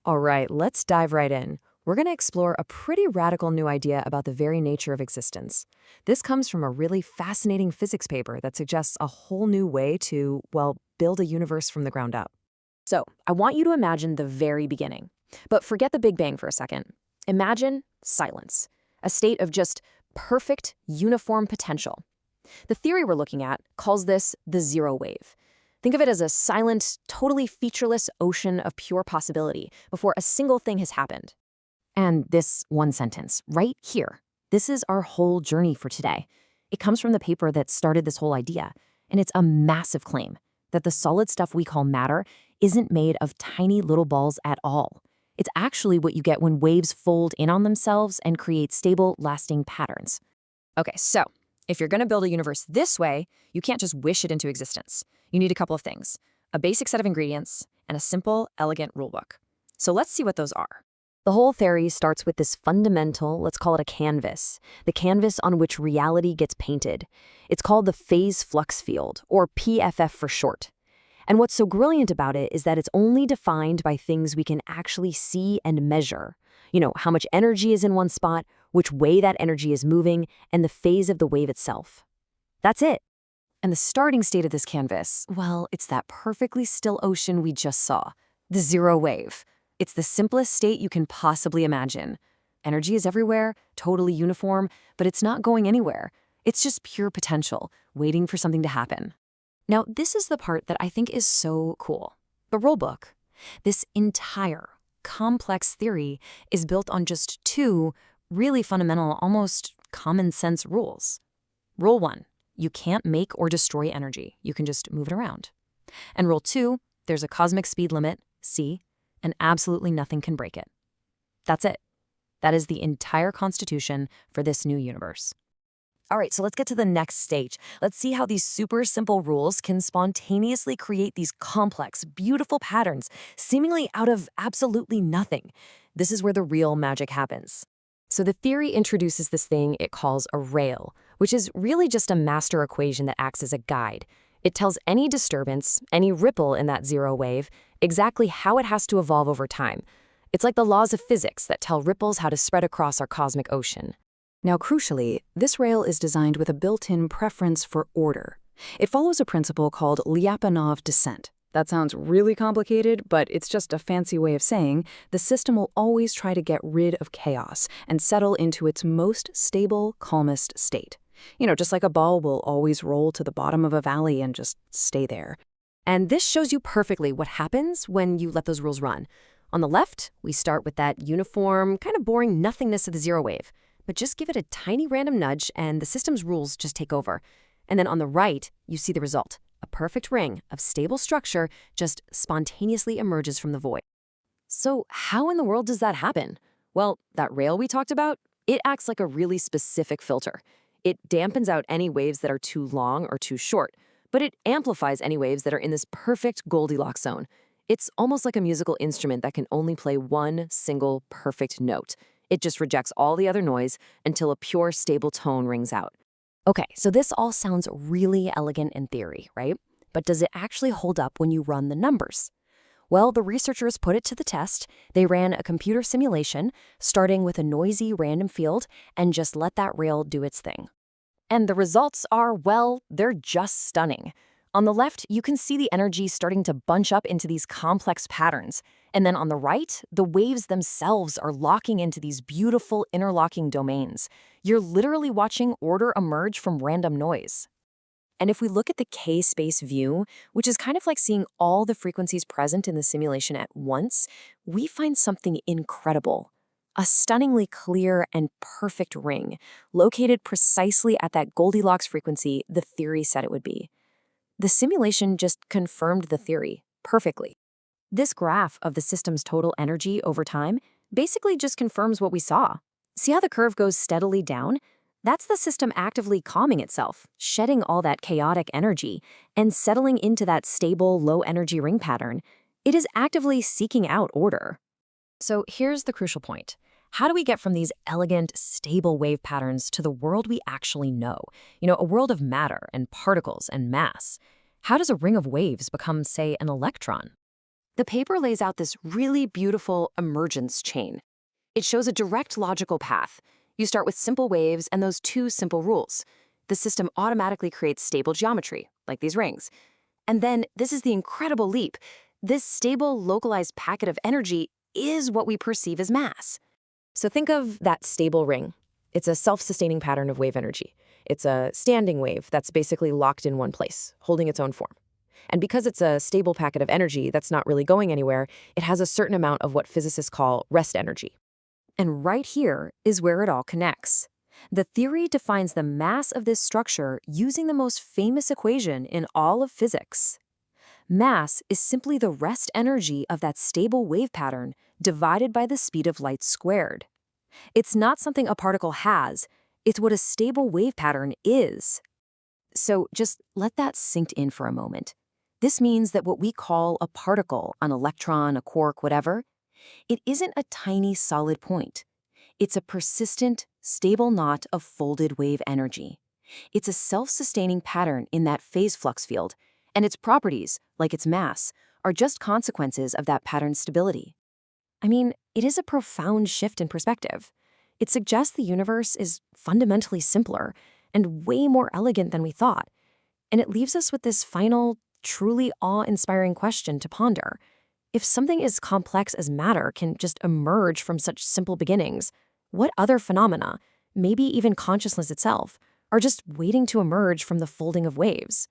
All right, let's dive right in. We're going to explore a pretty radical new idea about the very nature of existence. This comes from a really fascinating physics paper that suggests a whole new way to, well, build a universe from the ground up. So, I want you to imagine the very beginning. But forget the Big Bang for a second. Imagine silence, a state of just perfect, uniform potential. The theory we're looking at calls this the zero wave. Think of it as a silent, totally featureless ocean of pure possibility before a single thing has happened. And this one sentence, right here, this is our whole journey for today. It comes from the paper that started this whole idea, and it's a massive claim that the solid stuff we call matter isn't made of tiny little balls at all. It's actually what you get when waves fold in on themselves and create stable, lasting patterns. Okay, so if you're going to build a universe this way, you can't just wish it into existence. You need a couple of things: a basic set of ingredients and a simple, elegant rulebook. So let's see what those are. The whole theory starts with this fundamental, let's call it a canvas, the canvas on which reality gets painted. It's called the Phase Flux Field, or PFF for short. And what's so brilliant about it is that it's only defined by things we can actually see and measure. You know, how much energy is in one spot, which way that energy is moving, and the phase of the wave itself. That's it. And the starting state of this canvas, well, it's that perfectly still ocean we just saw, the zero wave. It's the simplest state you can possibly imagine. Energy is everywhere, totally uniform, but it's not going anywhere. It's just pure potential, waiting for something to happen. Now, this is the part that I think is so cool. The rulebook. This entire complex theory is built on just two really fundamental, almost common sense rules. Rule 1, you can't make or destroy energy. You can just move it around. And rule 2, there's a cosmic speed limit, c, and absolutely nothing can break it. That's it. That is the entire constitution for this new universe. All right, so let's get to the next stage. Let's see how these super simple rules can spontaneously create these complex, beautiful patterns, seemingly out of absolutely nothing. This is where the real magic happens. So the theory introduces this thing it calls a rail, which is really just a master equation that acts as a guide. It tells any disturbance, any ripple in that zero wave, exactly how it has to evolve over time. It's like the laws of physics that tell ripples how to spread across our cosmic ocean. Now, crucially, this rail is designed with a built-in preference for order. It follows a principle called Lyapunov descent. That sounds really complicated, but it's just a fancy way of saying the system will always try to get rid of chaos and settle into its most stable, calmest state. You know, just like a ball will always roll to the bottom of a valley and just stay there. And this shows you perfectly what happens when you let those rules run. On the left, we start with that uniform, kind of boring nothingness of the zero wave. But just give it a tiny random nudge and the system's rules just take over. And then on the right, you see the result. A perfect ring of stable structure just spontaneously emerges from the void. So how in the world does that happen? Well, that rail we talked about, it acts like a really specific filter. It dampens out any waves that are too long or too short, but it amplifies any waves that are in this perfect Goldilocks zone. It's almost like a musical instrument that can only play one single perfect note. It just rejects all the other noise until a pure, stable tone rings out. Okay, so this all sounds really elegant in theory, right? But does it actually hold up when you run the numbers? Well, the researchers put it to the test. They ran a computer simulation, starting with a noisy random field, and just let that rail do its thing. And the results are, well, they're just stunning. On the left, you can see the energy starting to bunch up into these complex patterns. And then on the right, the waves themselves are locking into these beautiful interlocking domains. You're literally watching order emerge from random noise. And if we look at the K-space view, which is kind of like seeing all the frequencies present in the simulation at once, we find something incredible. A stunningly clear and perfect ring, located precisely at that Goldilocks frequency the theory said it would be. The simulation just confirmed the theory perfectly. This graph of the system's total energy over time basically just confirms what we saw. See how the curve goes steadily down? That's the system actively calming itself, shedding all that chaotic energy, and settling into that stable, low-energy ring pattern. It is actively seeking out order. So here's the crucial point. How do we get from these elegant, stable wave patterns to the world we actually know? You know, a world of matter and particles and mass. How does a ring of waves become, say, an electron? The paper lays out this really beautiful emergence chain. It shows a direct logical path. You start with simple waves and those two simple rules. The system automatically creates stable geometry, like these rings. And then, this is the incredible leap. This stable, localized packet of energy is what we perceive as mass. So think of that stable ring. It's a self-sustaining pattern of wave energy. It's a standing wave that's basically locked in one place, holding its own form. And because it's a stable packet of energy that's not really going anywhere, it has a certain amount of what physicists call rest energy. And right here is where it all connects. The theory defines the mass of this structure using the most famous equation in all of physics. Mass is simply the rest energy of that stable wave pattern divided by the speed of light squared. It's not something a particle has, it's what a stable wave pattern is. So just let that sink in for a moment. This means that what we call a particle, an electron, a quark, whatever, it isn't a tiny solid point. It's a persistent, stable knot of folded wave energy. It's a self-sustaining pattern in that phase flux field, and its properties, like its mass, are just consequences of that pattern's stability. I mean, it is a profound shift in perspective. It suggests the universe is fundamentally simpler and way more elegant than we thought. And it leaves us with this final, truly awe-inspiring question to ponder. If something as complex as matter can just emerge from such simple beginnings, what other phenomena, maybe even consciousness itself, are just waiting to emerge from the folding of waves?